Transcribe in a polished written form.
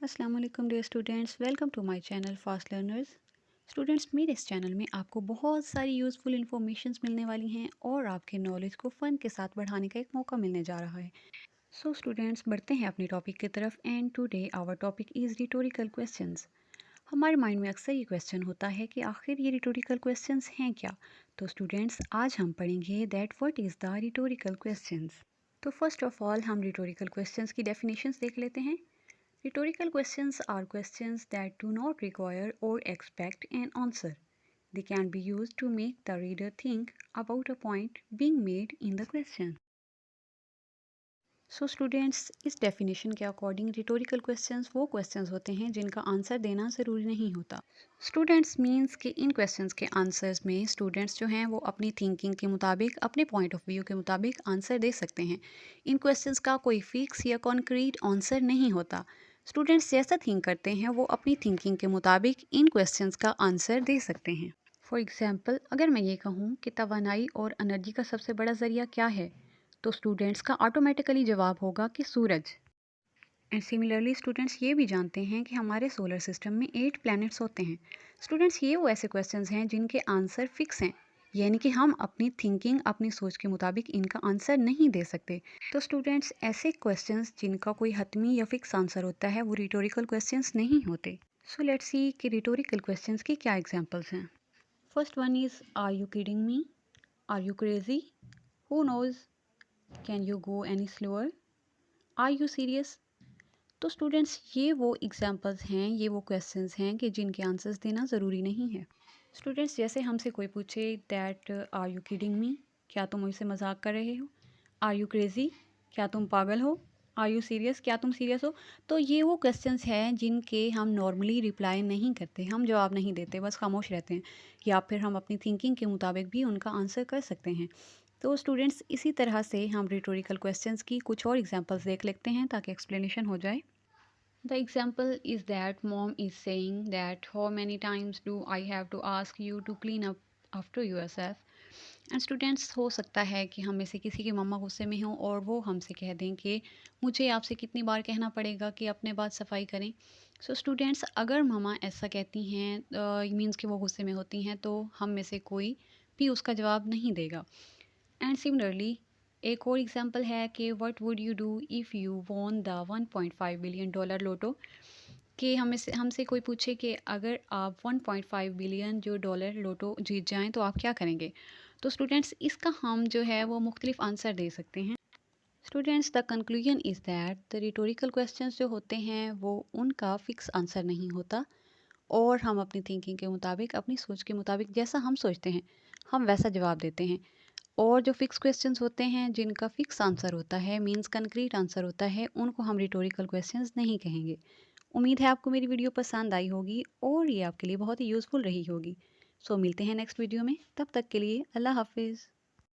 अस्सलाम वालेकुम dear students, welcome to my channel fast learners. Students, मेरे इस चैनल में आपको बहुत सारी यूज़फुल इन्फॉर्मेशंस मिलने वाली हैं और आपके नॉलेज को फ़न के साथ बढ़ाने का एक मौका मिलने जा रहा है। सो स्टूडेंट्स, बढ़ते हैं अपनी टॉपिक की तरफ and today our topic is rhetorical questions. हमारे माइंड में अक्सर ये क्वेश्चन होता है कि आखिर ये रिटोरिकल क्वेश्चंस हैं क्या। तो स्टूडेंट्स, आज हम पढ़ेंगे that what is the rhetorical questions. तो फर्स्ट ऑफ ऑल हम रिटोरिकल क्वेश्चंस की डेफिनेशंस देख लेते हैं। Rhetorical questions are questions that do not require or expect an answer. They can be used to make the reader think about a point being made in the question. So students, इस definition के according rhetorical questions वो questions होते हैं जिनका answer देना ज़रूरी नहीं होता। स्टूडेंट्स मीन्स कि इन क्वेश्चंस के आंसर्स में स्टूडेंट्स जो हैं वो अपनी थिंकिंग के मुताबिक, अपने पॉइंट ऑफ व्यू के मुताबिक आंसर दे सकते हैं। इन क्वेश्चंस का कोई फिक्स या कॉन्क्रीट आंसर नहीं होता। स्टूडेंट्स जैसा थिंक करते हैं वो अपनी थिंकिंग के मुताबिक इन क्वेश्चंस का आंसर दे सकते हैं। फॉर एग्जाम्पल, अगर मैं ये कहूँ कि तवानाई और एनर्जी का सबसे बड़ा ज़रिया क्या है, तो स्टूडेंट्स का ऑटोमेटिकली जवाब होगा कि सूरज। एंड सिमिलरली स्टूडेंट्स ये भी जानते हैं कि हमारे सोलर सिस्टम में 8 प्लैनेट्स होते हैं। स्टूडेंट्स, ये वो ऐसे क्वेश्चंस हैं जिनके आंसर फिक्स हैं, यानी कि हम अपनी थिंकिंग, अपनी सोच के मुताबिक इनका आंसर नहीं दे सकते। तो स्टूडेंट्स, ऐसे क्वेश्चंस जिनका कोई हतमी या फिक्स आंसर होता है वो रिटोरिकल क्वेश्चंस नहीं होते। सो लेट्स सी कि रिटोरिकल क्वेश्चंस की क्या एग्जांपल्स हैं। First one is, are you kidding me? Are you crazy? Who knows? Can you go any slower? Are you serious? तो स्टूडेंट्स, ये वो एग्जांपल्स हैं, ये वो क्वेश्चंस हैं कि जिनके आंसर्स देना ज़रूरी नहीं है। स्टूडेंट्स, जैसे हमसे कोई पूछे that are you kidding me, क्या तुम मुझसे मजाक कर रहे हो? आर यू क्रेजी, क्या तुम पागल हो? आर यू सीरियस, क्या तुम सीरियस हो? तो ये वो क्वेश्चंस हैं जिनके हम नॉर्मली रिप्लाई नहीं करते, हम जवाब नहीं देते, बस खामोश रहते हैं, या फिर हम अपनी थिंकिंग के मुताबिक भी उनका आंसर कर सकते हैं। तो स्टूडेंट्स, इसी तरह से हम रिटोरिकल क्वेश्चंस की कुछ और एग्जांपल्स देख लेते हैं ताकि एक्सप्लेनेशन हो जाए। The example is that mom is saying that how many times do I have to ask you to clean up after yourself? And students, हो सकता है कि हम में से किसी की मम्मा गुस्से में हों और वो हमसे कह दें कि मुझे आपसे कितनी बार कहना पड़ेगा कि अपने बाद सफाई करें। सो स्टूडेंट्स, अगर मम्मा ऐसा कहती हैं मीन्स कि वो गुस्से में होती हैं, तो हम में से कोई भी उसका जवाब नहीं देगा। एंड सिमिलरली एक और एग्जांपल है कि what would you do if you won the 1.5 billion dollar lotto. कि हमें से हमसे कोई पूछे कि अगर आप 1.5 बिलियन जो डॉलर लोटो जीत जाएं तो आप क्या करेंगे। तो स्टूडेंट्स, इसका हम जो है वो मुख्तलिफ आंसर दे सकते हैं। Students, the conclusion is that the rhetorical questions जो होते हैं वो उनका फिक्स आंसर नहीं होता, और हम अपनी थिंकिंग के मुताबिक, अपनी सोच के मुताबिक, जैसा हम सोचते हैं हम वैसा जवाब देते हैं। और जो फिक्स क्वेश्चंस होते हैं जिनका फिक्स आंसर होता है, मींस कंक्रीट आंसर होता है, उनको हम रिटोरिकल क्वेश्चंस नहीं कहेंगे। उम्मीद है आपको मेरी वीडियो पसंद आई होगी और ये आपके लिए बहुत ही यूज़फुल रही होगी। सो मिलते हैं नेक्स्ट वीडियो में, तब तक के लिए अल्लाह हाफिज़।